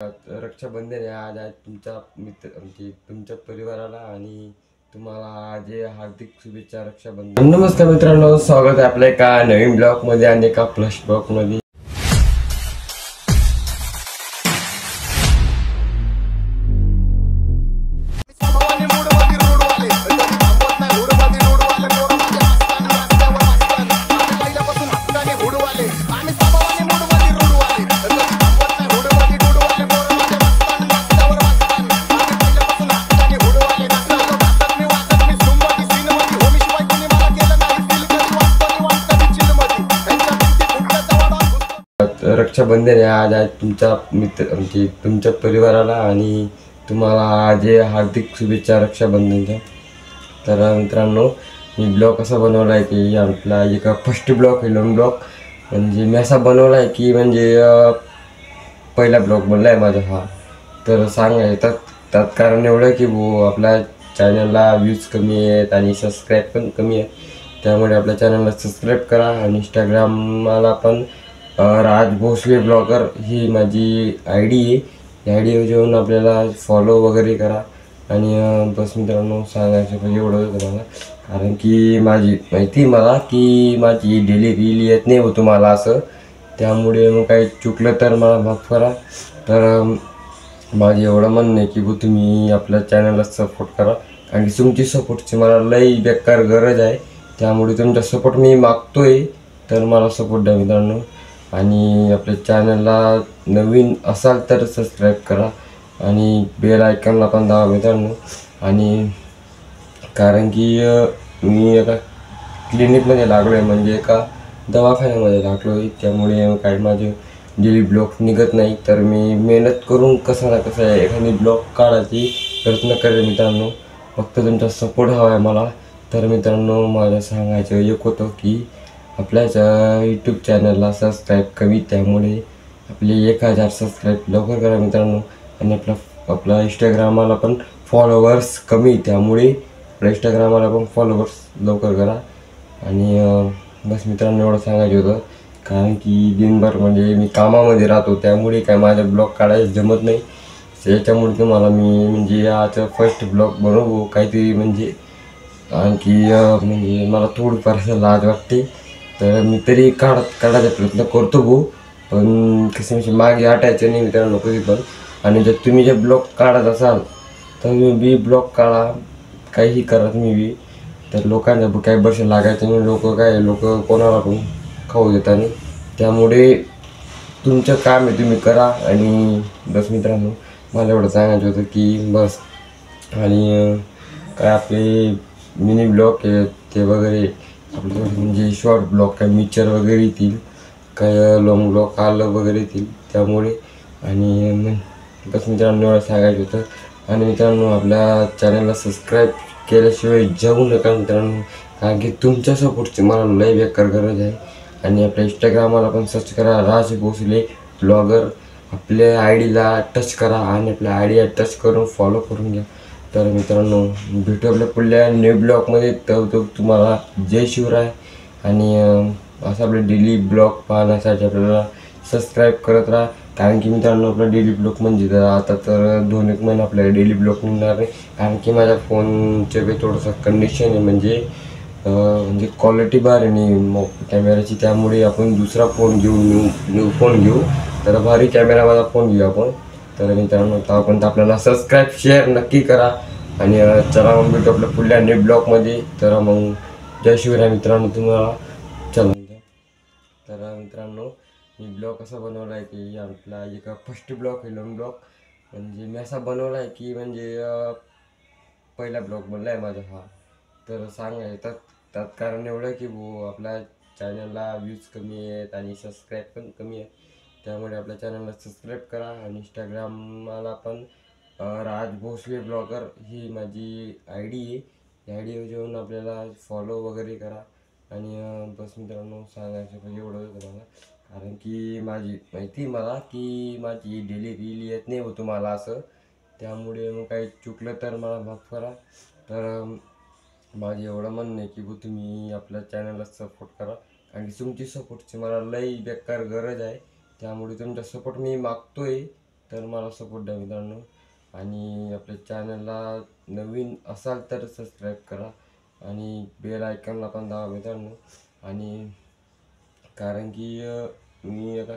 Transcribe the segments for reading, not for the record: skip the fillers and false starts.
रक्षाबंधन आहे आज. तुमच्या मित्र म्हणजे तुमच्या परिवाराला आणि तुम्हाला जे हार्दिक शुभेच्छा रक्षाबंधन. नमस्कार मित्रांनो, स्वागत आहे आपल्या एका नवीन ब्लॉग मध्ये आणि एका फ्लश ब्लॉग मध्ये. रक्षाबंधन आहे आज. तुमच्या मित्र म्हणजे तुमच्या परिवाराला आणि तुम्हाला जे हार्दिक शुभेच्छा रक्षाबंधनच्या. तर मित्रांनो, मी ब्लॉग कसा बनवला आहे की आपला एक फर्स्ट ब्लॉग आहे, लॉंग ब्लॉग. म्हणजे मी असा बनवला आहे की म्हणजे पहिला ब्लॉग बनला आहे माझा हा. तर सांगायचं त्यात कारण एवढं की आपल्या चॅनलला व्ह्यूज कमी आहेत आणि सबस्क्राईब पण कमी आहेत. त्यामुळे आपल्या चॅनलला सबस्क्राईब करा आणि इंस्टाग्रामला पण राज भोसले ब्लॉगर ही माझी आय डी आहे. या आय डीवर जेवून आपल्याला फॉलो वगैरे करा. आणि बस मित्रांनो, सांगायचं म्हणजे एवढं होतं मला, कारण की माझी माहिती मला की माझी डेली रील येत नाही हो तुम्हाला असं. त्यामुळे मग काही चुकलं तर मला माफ करा. तर माझं एवढं म्हणणं आहे की तुम्ही आपल्या चॅनलला सपोर्ट करा, कारण की तुमची सपोर्टची मला लई बेकार गरज आहे. त्यामुळे तुमचा सपोर्ट मी मागतोय, तर मला सपोर्ट द्या मित्रांनो. आणि आपल्या चॅनलला नवीन असाल तर सबस्क्राईब करा आणि बेल आयकॉनला पण दाबा मित्रांनो. आणि कारण की मी एका क्लिनिकमध्ये लागलो आहे, म्हणजे एका दवाखान्यामध्ये लागलो आहे. त्यामुळे काही माझे डेली ब्लॉग निघत नाही. तर मी मेहनत करून कसा ना कसा एखादी ब्लॉग काढायची प्रयत्न करेल मित्रांनो. फक्त तुमचा सपोर्ट हवा आहे मला. तर मित्रांनो, माझं सांगायचं एक होतं की आपल्याच यूट्यूब चॅनलला सबस्क्राईब कमी, त्यामुळे आपले 1000 सबस्क्राईब लवकर करा मित्रांनो. आणि आपला इंस्टाग्रामाला पण फॉलोवर्स कमी, त्यामुळे आपल्या इंस्टाग्रामाला पण फॉलोवर्स लवकर करा. आणि बस मित्रांनो, एवढं सांगायचं होतं, कारण की दिनभर म्हणजे मी कामामध्ये राहतो. त्यामुळे काय माझा ब्लॉग काढायला जमत नाही. त्याच्यामुळे तुम्हाला मी म्हणजे आज फर्स्ट ब्लॉग बनवू काहीतरी म्हणजे. आणखी म्हणजे मला थोडीफार लाज वाटते, तर मी तरी काढायचा प्रयत्न करतो पण कसं म्हणजे मागे हटायचं नाही मित्रांनो कधी पण. आणि जर तुम्ही जे ब्लॉग काढत असाल तर तुम्ही बी ब्लॉग काढा, काहीही करा तुम्ही बी. तर लोकांना काही वर्ष लागायचं नाही. लोक कोणाला पण खाऊ देतात नाही. त्यामुळे तुमचं काम आहे, तुम्ही करा. आणि बस मित्रांनो, मला एवढं सांगायचं होतं की बस. आणि काय आपले मिनी ब्लॉग आहे ते वगैरे आपलं म्हणजे शॉर्ट ब्लॉग, काय मिक्सर वगैरे येतील, काय लॉंग ब्लॉग आलं वगैरे येतील. त्यामुळे आणि बस मित्रांनो, एवढं सांगायचं होतं. आणि मित्रांनो, आपल्या चॅनलला सबस्क्राईब केल्याशिवाय जाऊ नका मित्रांनो, कारण की तुमच्या सपोर्टची मला लई बेकार गरज आहे. आणि आपल्या इंस्टाग्रामला पण सर्च करा राज भोसले ब्लॉगर. आपल्या आय डीला टच करा आणि आपल्या आय डीला टच करून फॉलो करून घ्या. तर मित्रांनो, भेटू आपल्या पुढल्या न्यू ब्लॉगमध्ये. तर तुम्हाला जय शिवराय. आणि असं आपले डेली ब्लॉग पाहण्यासाठी आपल्याला सबस्क्राईब करत राहा. कारण की मित्रांनो, आपला डेली ब्लॉग म्हणजे आता तर 2-1 महिने आपल्याला डेली ब्लॉग मिळणार नाही, कारण की माझ्या फोनचे बी थोडंसं कंडिशन आहे, म्हणजे क्वालिटी बार आहे नाही कॅमेऱ्याची. त्यामुळे आपण दुसरा फोन घेऊ, न्यू फोन घेऊ. तर भारी कॅमेरा माझा फोन घेऊ आपण. तर मित्रांनो, आपण आपल्याला सबस्क्राईब शेअर नक्की करा. आणि चला मग भेटू आपल्या पुढल्या न्यू ब्लॉगमध्ये. तर मग जय शिवराय मित्रांनो तुम्हाला. चला. तर मित्रांनो, मी ब्लॉग कसा बनवला आहे की आपला एक फर्स्ट ब्लॉग आहे, लॉंग ब्लॉग. म्हणजे मी असा बनवला आहे की म्हणजे पहिला ब्लॉग बनला आहे माझा हा. तर सांगायचं त्यात कारण एवढं की आपल्या चॅनलला व्ह्यूज कमी आहेत आणि सबस्क्राईब पण कमी आहेत. त्यामुळे आपल्या चॅनलला सबस्क्राईब करा आणि इंस्टाग्रामला पण राज भोसले ब्लॉगर ही माझी आय डी आहे. या आय डीवर जेवून आपल्याला फॉलो वगैरे करा. आणि बस मित्रांनो, सांगायचं म्हणजे एवढं होतं मला, कारण की माझी माहिती मला की माझी डेली रील येत नाही हो तुम्हाला असं. त्यामुळे मग काही चुकलं तर मला माफ करा. तर माझं एवढं म्हणणं आहे की तुम्ही आपल्या चॅनलला सपोर्ट करा, कारण की तुमची सपोर्टची मला लई बेकार गरज आहे. त्यामुळे तुमचा सपोर्ट मी मागतोय, तर मला सपोर्ट द्या मित्रांनो. आणि आपल्या चॅनलला नवीन असाल तर सबस्क्राईब करा आणि बेल आयकॉनला पण दाबा मित्रांनो. आणि कारण की मी एका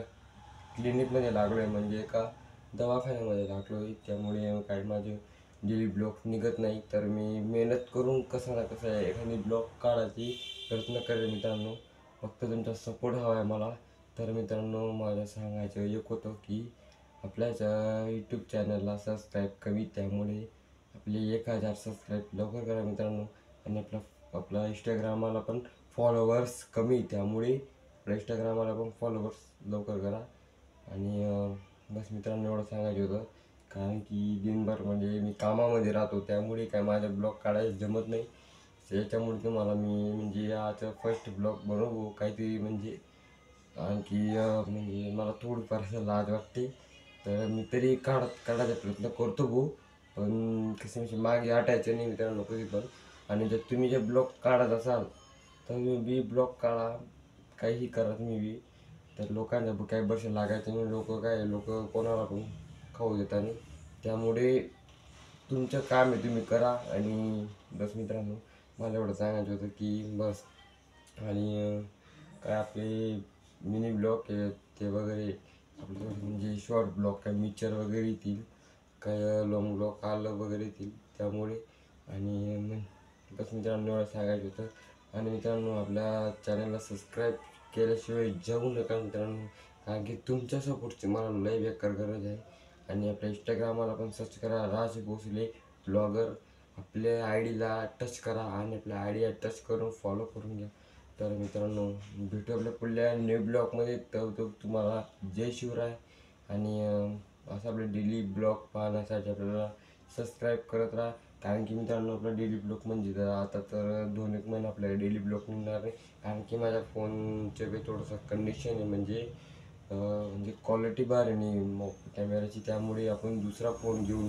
क्लिनिकमध्ये लागलो आहे, म्हणजे एका दवाखान्यामध्ये लागलो आहे. त्यामुळे काही माझे डेली ब्लॉग निघत नाही. तर मी मेहनत करून कसा ना कसा एखादी ब्लॉग काढायची प्रयत्न करेल मित्रांनो. फक्त तुमचा सपोर्ट हवा आहे मला. तर मित्रांनो, माझं सांगायचं एक होतं की आपल्याच यूट्यूब चॅनलला सबस्क्राईब कमी, त्यामुळे आपले 1000 सबस्क्राईब लवकर करा मित्रांनो. आणि आपला इंस्टाग्रामाला पण फॉलोवर्स कमी, त्यामुळे आपल्या इंस्टाग्रामाला पण फॉलोवर्स लवकर करा. आणि बस मित्रांनो, एवढं सांगायचं होतं. कारण की दिनभर म्हणजे मी कामामध्ये राहतो, त्यामुळे काय माझा ब्लॉग काढायला जमत नाही. त्याच्यामुळे तुम्हाला मी म्हणजे याचं फर्स्ट ब्लॉग बनवू काहीतरी, म्हणजे आणखी म्हणजे मला थोडीफार असं लाज वाटते. तर मी तरी काढायचा प्रयत्न करतो भाऊ. पण कसं म्हणजे मागे हटायचं नाही मित्रांनो कधी पण. आणि जर तुम्ही जे ब्लॉग काढत असाल तर तुम्ही बी ब्लॉग काढा, काहीही करा तुम्ही बी. तर लोकांना काही वर्ष लागायचं नाही. लोक कोणाला पण खाऊ देतात नाही. त्यामुळे तुमचं काम आहे, तुम्ही करा. आणि बस मित्रांनो, मला एवढं सांगायचं होतं की बस. आणि काय आपले मिनी ब्लॉग आहे ते वगैरे आपलं म्हणजे शॉर्ट ब्लॉग, काय मिक्सर वगैरे येतील, काय लॉंग ब्लॉग आलं वगैरे येतील त्यामुळे. आणि मग बस मित्रांनो, एवढं सांगायचं होतं. आणि मित्रांनो, आपल्या चॅनलला सबस्क्राईब केल्याशिवाय जाऊ नका मित्रांनो. कारण की तुमच्या सपोर्टची मला लय बेकार गरज आहे. आणि आपल्या इंस्टाग्रामला पण सर्च करा राज भोसले ब्लॉगर. आपल्या आय डीला टच करा आणि आपल्या आय डीला टच करून फॉलो करून घ्या. तर मित्रांनो, भेटू आपल्या पुढल्या न्यू ब्लॉगमध्ये. तर तुम्हाला जय शिवराय. आणि असं आपले डेली ब्लॉग पाहण्यासाठी आपल्याला सबस्क्राईब करत राहा. कारण की मित्रांनो, आपला डेली ब्लॉग म्हणजे आता तर 2-1 महिने आपल्याला डेली ब्लॉग निघणार नाही. कारण की माझ्या फोनचे बी थोडंसं कंडिशन आहे, म्हणजे क्वालिटी बार आहे नाही कॅमेऱ्याची. त्यामुळे आपण दुसरा फोन घेऊ,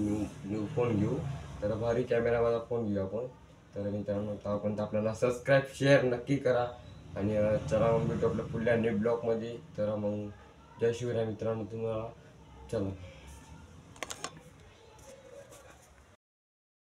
न्यू फोन घेऊ. तर भारी कॅमेरा माझा फोन घेऊ आपण. तर मित्रांनो, पण आपल्याला सबस्क्राईब शेअर नक्की करा. आणि चला मग भेटू आपल्या पुढल्या न्यू ब्लॉगमध्ये. तर मग जय शिवराय मित्रांनो तुम्हाला. चला.